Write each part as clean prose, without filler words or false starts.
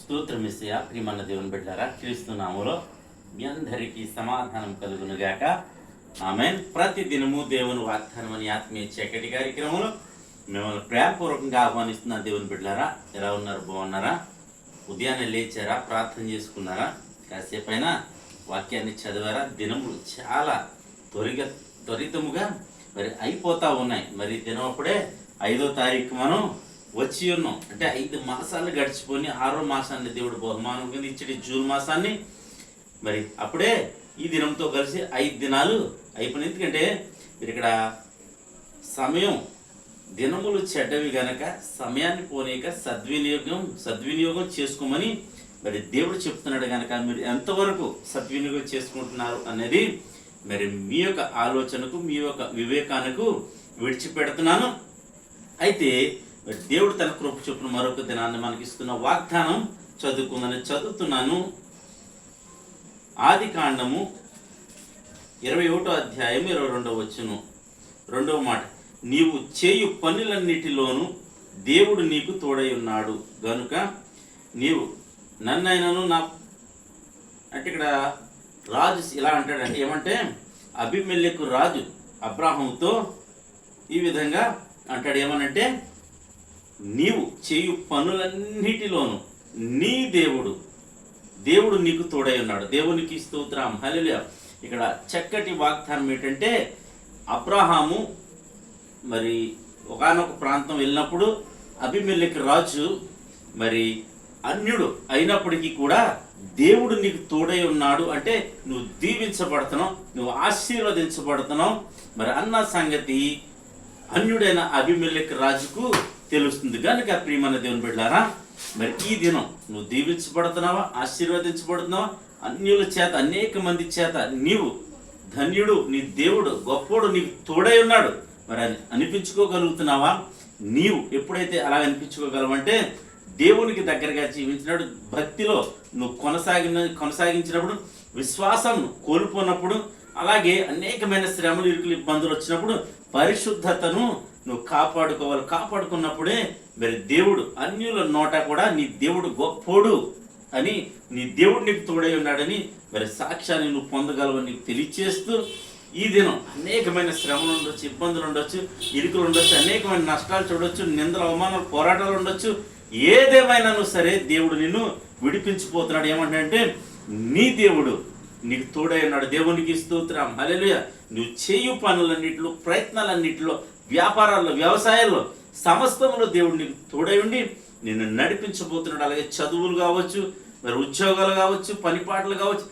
స్తోత్రం యేసయ్యా. ప్రియమైన దేవుని బిడ్డలారా, క్రీస్తు నామములో మీ అందరికీ సమాధానం కలుగును గాక. ఆమేన్. ప్రతి దినము దేవుని వాగ్దానం అని ఆత్మీయ చక్కటి కార్యక్రమంలో మిమ్మల్ని ప్రేమపూర్వకంగా ఆహ్వానిస్తున్న దేవుని బిడ్డలారా, ఎలా ఉన్నారు? బాగున్నారా? ఉదయాన్నే లేచారా? ప్రార్థన చేసుకున్నారా? కాసేపైనా వాక్యాన్ని చదివారా? దినములు చాలా త్వరితముగా మరి అయిపోతా ఉన్నాయి. మరి దినం అప్పుడే 5వ తారీఖు మనం వచ్చి ఉన్నాం. అంటే 5 మాసాలు గడిచిపోయి 6వ మాసాన్ని దేవుడు బహుమానం కింద ఇచ్చే జూన్ మాసాన్ని మరి అప్పుడే ఈ దినంతో కలిసి 5 దినాలు అయిపోయినాయి. ఎందుకంటే మీరు ఇక్కడ సమయం దినములు చెడ్డవి గనక సమయాన్ని పోనీక సద్వినియోగం చేసుకోమని మరి దేవుడు చెప్తున్నాడు గనక మీరు ఎంతవరకు సద్వినియోగం చేసుకుంటున్నారు అనేది మరి మీ యొక్క ఆలోచనకు, మీ యొక్క వివేకానికి విడిచిపెడుతున్నాను. అయితే మరి దేవుడు తన కృప చొప్పున మరొక దినాన్ని మనకి ఇస్తున్న వాగ్దానం చదువుతున్నాను. ఆది కాండము 21వ అధ్యాయం 22వ వచనం 2వ మాట, నీవు చేయు పనులన్నిటిలోనూ దేవుడు నీకు తోడై ఉన్నాడు గనుక నీవు నన్నైనను నా అంటే ఇక్కడ రాజు ఇలా అంటాడంటే ఏమంటే అబీమెలెకు రాజు అబ్రాహాముతో ఈ విధంగా అంటాడు. ఏమనంటే నీవు చేయు పనులన్నిటిలోనూ నీ దేవుడు నీకు తోడై ఉన్నాడు. దేవునికి స్తోత్రం, హల్లెలూయా. ఇక్కడ చక్కటి వాగ్దానం ఏంటంటే అబ్రాహాము మరి ఒకానొక ప్రాంతం వెళ్ళినప్పుడు అబీమెలెకు రాజు మరి అన్యుడు అయినప్పటికీ కూడా దేవుడు నీకు తోడై ఉన్నాడు అంటే నువ్వు దీవించబడుతున్నావు, నువ్వు ఆశీర్వదించబడుతున్నావు మరి అన్న సంగతి అన్యుడైన అబీమెలెకు రాజుకు తెలుస్తుంది. కనుక ప్రియమైన దేవుని బిడ్డలారా, మరి ఈ దినం నువ్వు దీవించబడుతున్నావా, ఆశీర్వదించబడుతున్నావా? అన్యుల చేత, అనేక మంది చేత నీవు ధన్యుడు, నీ దేవుడు గొప్పోడు, నీకు తోడై ఉన్నాడు మరి అని అనిపించుకోగలుగుతున్నావా? నీవు ఎప్పుడైతే అలా అనిపించుకోగలవంటే దేవునికి దగ్గరగా జీవించినప్పుడు, భక్తిలో నువ్వు కొనసాగించినప్పుడు, విశ్వాసం కోల్పోయినప్పుడు, అలాగే అనేకమైన శ్రమలు, ఇరుకులు, ఇబ్బందులు వచ్చినప్పుడు పరిశుద్ధతను నువ్వు కాపాడుకున్నప్పుడే మరి దేవుడు అన్యుల నోట కూడా నీ దేవుడు గొప్పోడు అని, నీ దేవుడు నీకు తోడై ఉన్నాడని మరి సాక్ష్యాన్ని నువ్వు పొందగలవని నీకు తెలియచేస్తూ ఈ దినం అనేకమైన శ్రమలు ఉండొచ్చు, ఇబ్బందులు ఉండొచ్చు, ఇరుకులు ఉండొచ్చు, అనేకమైన నష్టాలు చూడొచ్చు, నిందలు, అవమానాలు, పోరాటాలు ఉండొచ్చు. ఏదేమైనాను సరే దేవుడు నిన్ను విడిపించిపోతున్నాడు. ఏమంటే నీ దేవుడు నీకు తోడై ఉన్నాడు. దేవునికి స్తోత్రం, హల్లెలూయా. నువ్వు చేయు పనులన్నిటిలో, ప్రయత్నాలన్నిటిలో, వ్యాపారాల్లో, వ్యవసాయాల్లో, సమస్తములో దేవుడు నీకు తోడై ఉండి నిన్ను నడిపించబోతున్నాడు. అలాగే చదువులు కావచ్చు, మరి ఉద్యోగాలు కావచ్చు, పనిపాటలు కావచ్చు,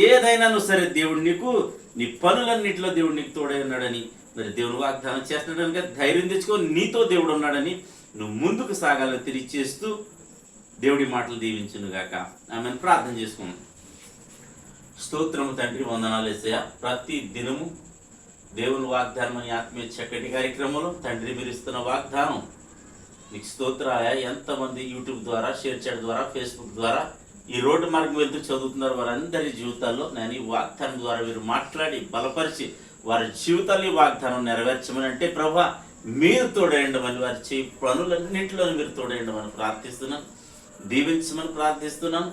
ఏదైనాను సరే దేవుడు నీకు, నీ పనులన్నిటిలో దేవుడు నీకు తోడై ఉన్నాడని మరి దేవుని వాగ్దానం చేస్తున్నాడు. కనుక ధైర్యం తెచ్చుకో, నీతో దేవుడు ఉన్నాడని నువ్వు ముందుకు సాగాలని తెలియచేస్తూ దేవుడి మాటలు దీవించునుగాక. ఆమెను ప్రార్థన చేసుకున్నాం. స్తోత్రము తండ్రి, వందనాలు యేసయ్యా. ప్రతి దినము దేవుని వాగ్దానం అని ఆత్మీయ చక్కటి కార్యక్రమంలో తండ్రి మీరు ఇస్తున్న వాగ్దానం నీకు స్తోత్రాయ. ఎంతమంది యూట్యూబ్ ద్వారా, షేర్ చేయడం ద్వారా, ఫేస్బుక్ ద్వారా ఈ రోడ్డు మార్గం వెళ్తూ చదువుతున్నారు, వారందరి జీవితాల్లో నేను ఈ వాగ్దానం ద్వారా మీరు మాట్లాడి బలపరిచి వారి జీవితాల్లో ఈ వాగ్దానం నెరవేర్చమని, అంటే ప్రభా మీరు తోడేయండమని, వారి చేయి పనులన్నింటిలో మీరు తోడేయండమని ప్రార్థిస్తున్నాను. దీవించమని ప్రార్థిస్తున్నాను.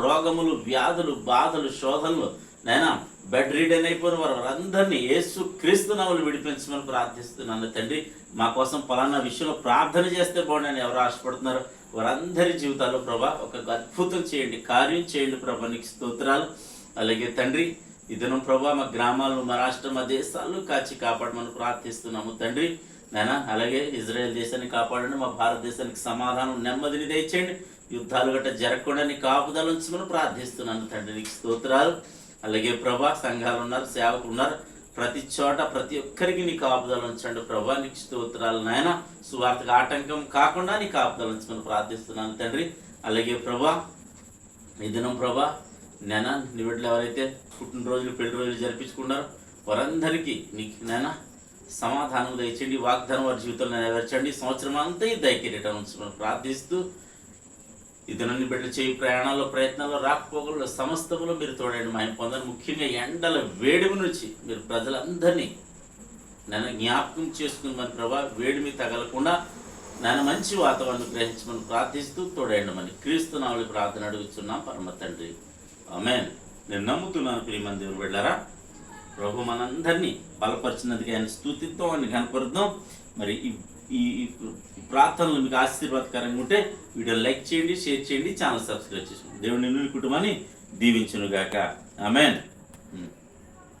రోగములు, వ్యాధులు, బాధలు, శోధనలు నైనా బెడ్ రీడన్ అయిపోయిన వారందరినీ యేసు క్రీస్తు నామములో విడిపించమని ప్రార్థిస్తున్నాను. తండ్రి మా కోసం పలానా విషయంలో ప్రార్థన చేస్తే బాగుండని ఎవరు ఆశపడుతున్నారు వారందరి జీవితాల్లో ప్రభా ఒక అద్భుతం చేయండి, కార్యం చేయండి ప్రభా, నీకు స్తోత్రాలు. అలాగే తండ్రి ఈ దినం ప్రభా మా గ్రామాలను, మా రాష్ట్రం, మా దేశాలను కాచి కాపాడమని ప్రార్థిస్తున్నాము తండ్రి నాయనా. అలాగే ఇజ్రాయెల్ దేశాన్ని కాపాడండి, మా భారతదేశానికి సమాధానం, నెమ్మదిని దయచేయండి, యుద్ధాలు గట్రా జరగకుండా నీ కాపుదల ఉంచమని ప్రార్థిస్తున్నాను తండ్రి, నీకు స్తోత్రాలు. అలాగే ప్రభా సంఘాలు ఉన్నారు, సేవకులు ఉన్నారు, ప్రతి చోట ప్రతి ఒక్కరికి నీ కాపుదల ఉంచండి ప్రభా, నీకు స్తోత్రాలు నాయన. సువార్తకు ఆటంకం కాకుండా నీ కాపుదల ఉంచమని ప్రార్థిస్తున్నాను తండ్రి. అలాగే ప్రభా ఈ దినం ప్రభా నేనా నీ బిడ్డలు ఎవరైతే పుట్టినరోజులు, పెళ్లి రోజులు జరిపించుకున్నారో వారందరికీ నీకు నేనా సమాధానం దయచేయండి, వాగ్దానం వారి జీవితంలో నెరవేర్చండి, సంవత్సరం అంతా ఈ దయకిరీటం ఉంచమని ప్రార్థిస్తూ ఈ దినాన్ని బిడ్డలు చేయి ప్రయాణాల్లో, ప్రయత్నాల్లో, రాకపోకల్లో, సమస్తములో మీరు తోడండి, మహిమ పొందని. ముఖ్యంగా ఎండల వేడిమి నుంచి మీరు ప్రజలందరినీ నన్ను జ్ఞాపకం చేసుకుని మరి ప్రభా వేడిమి తగలకుండా నాన్న మంచి వాతావరణం గ్రహించమని ప్రార్థిస్తూ తోడేయండమని క్రీస్తు నామములో ప్రార్థన అడుగుతున్నాం పరమ తండ్రి, ఆమేన్. నేను నమ్ముతున్నాను ప్రియమైన దేవుని బిడ్డలారా, ప్రభు మనందరినీ బలపరిచినందుకు ఆయన స్తుతిద్దాం, అని కనపరుద్దాం. మరి ఈ ప్రార్థనలు మీకు ఆశీర్వాదకరంగా ఉంటే వీడియో లైక్ చేయండి, షేర్ చేయండి, ఛానల్ సబ్స్క్రైబ్ చేసుకోండి. దేవుని కుటుంబాన్ని దీవించునుగాక, ఆమేన్.